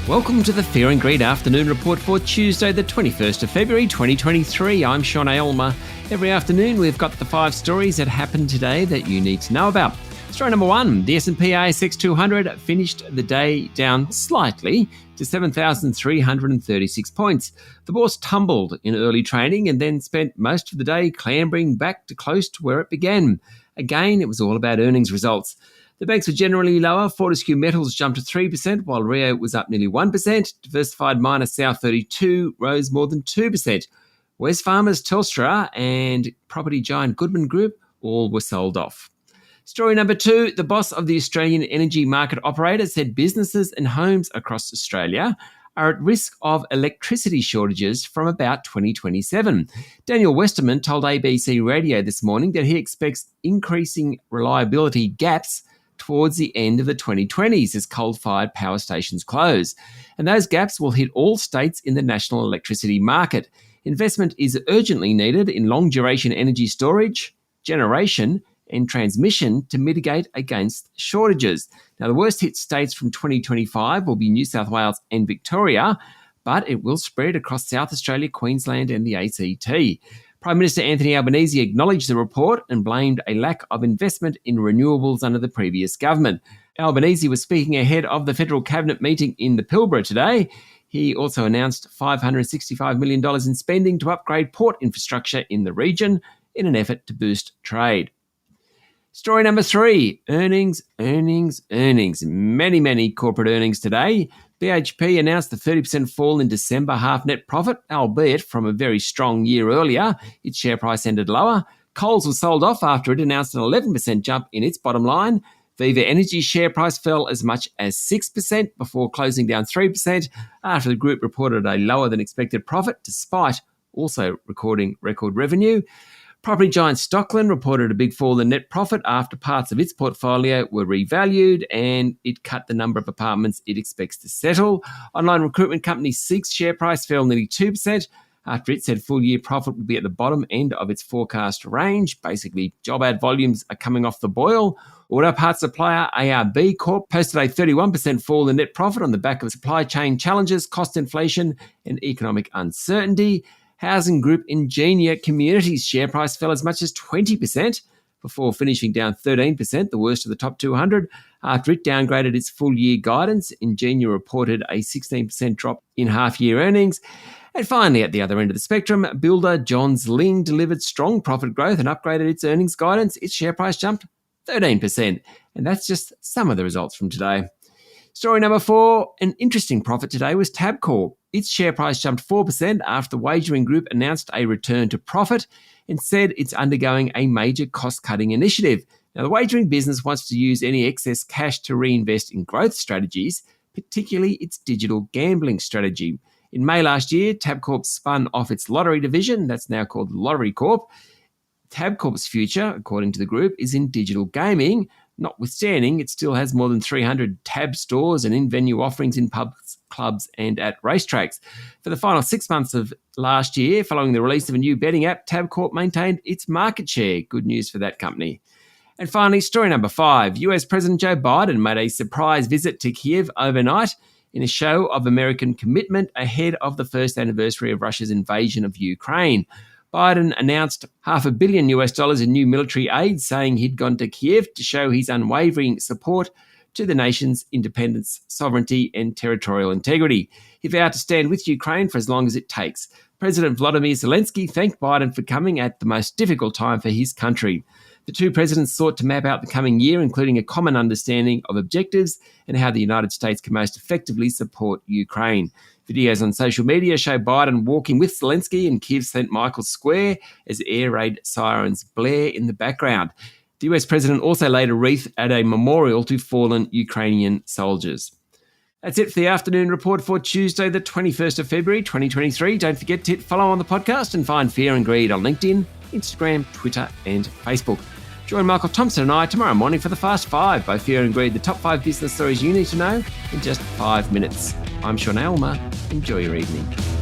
Welcome to the Fear and Greed Afternoon Report for Tuesday, the 21st of February 2023. I'm Sean Aylmer. Every afternoon we've got the 5 stories that happened today that you need to know about. Story number 1, the S&P ASX 200 finished the day down slightly to 7,336 points. The bourse tumbled in early trading and then spent most of the day clambering back to close to where it began. Again, it was all about earnings results. The banks were generally lower. Fortescue Metals jumped to 3%, while Rio was up nearly 1%. Diversified miner South32 rose more than 2%. Wesfarmers, Telstra and property giant Goodman Group all were sold off. Story number 2, the boss of the Australian energy market operator said businesses and homes across Australia are at risk of electricity shortages from about 2027. Daniel Westerman told ABC Radio this morning that he expects increasing reliability gaps towards the end of the 2020s as coal-fired power stations close. And those gaps will hit all states in the national electricity market. Investment is urgently needed in long-duration energy storage, generation and transmission to mitigate against shortages. Now, the worst hit states from 2025 will be New South Wales and Victoria, but it will spread across South Australia, Queensland and the ACT. Prime Minister Anthony Albanese acknowledged the report and blamed a lack of investment in renewables under the previous government. Albanese was speaking ahead of the federal cabinet meeting in the Pilbara today. He also announced $565 million in spending to upgrade port infrastructure in the region in an effort to boost trade. Story number 3, earnings. Many corporate earnings today. BHP announced a 30% fall in December half net profit, albeit from a very strong year earlier. Its share price ended lower. Coles was sold off after it announced an 11% jump in its bottom line. Viva Energy's share price fell as much as 6% before closing down 3% after the group reported a lower than expected profit, despite also recording record revenue. Property giant Stockland reported a big fall in net profit after parts of its portfolio were revalued and it cut the number of apartments it expects to settle. Online recruitment company Seek's share price fell nearly 2% after it said full-year profit would be at the bottom end of its forecast range. Basically, job ad volumes are coming off the boil. Auto parts supplier ARB Corp posted a 31% fall in net profit on the back of supply chain challenges, cost inflation and economic uncertainty. Housing group Ingenia Communities share price fell as much as 20% before finishing down 13%, the worst of the top 200. After it downgraded its full-year guidance, Ingenia reported a 16% drop in half-year earnings. And finally, at the other end of the spectrum, builder Johns Lyng delivered strong profit growth and upgraded its earnings guidance. Its share price jumped 13%. And that's just some of the results from today. Story number 4, an interesting profit today was Tabcorp. Its share price jumped 4% after the wagering group announced a return to profit and said it's undergoing a major cost-cutting initiative. Now, the wagering business wants to use any excess cash to reinvest in growth strategies, particularly its digital gambling strategy. In May last year, Tabcorp spun off its lottery division, that's now called Lottery Corp. Tabcorp's future, according to the group, is in digital gaming. Notwithstanding, it still has more than 300 Tab stores and in-venue offerings in pubs, clubs and at racetracks. For the final 6 months of last year, following the release of a new betting app, Tabcorp maintained its market share. Good news for that company. And finally, story number 5. US President Joe Biden made a surprise visit to Kyiv overnight in a show of American commitment ahead of the first anniversary of Russia's invasion of Ukraine. Biden announced $500 million in new military aid, saying he'd gone to Kyiv to show his unwavering support to the nation's independence, sovereignty and territorial integrity. He vowed to stand with Ukraine for as long as it takes. President Volodymyr Zelensky thanked Biden for coming at the most difficult time for his country. The two presidents sought to map out the coming year, including a common understanding of objectives and how the United States can most effectively support Ukraine. Videos on social media show Biden walking with Zelensky in Kyiv's St. Michael's Square as air raid sirens blare in the background. The US president also laid a wreath at a memorial to fallen Ukrainian soldiers. That's it for the afternoon report for Tuesday, the 21st of February, 2023. Don't forget to hit follow on the podcast and find Fear and Greed on LinkedIn, Instagram, Twitter and Facebook. Join Michael Thompson and I tomorrow morning for the Fast 5 by Fear and Greed, the top 5 business stories you need to know in just 5 minutes. I'm Sean Aylmer. Enjoy your evening.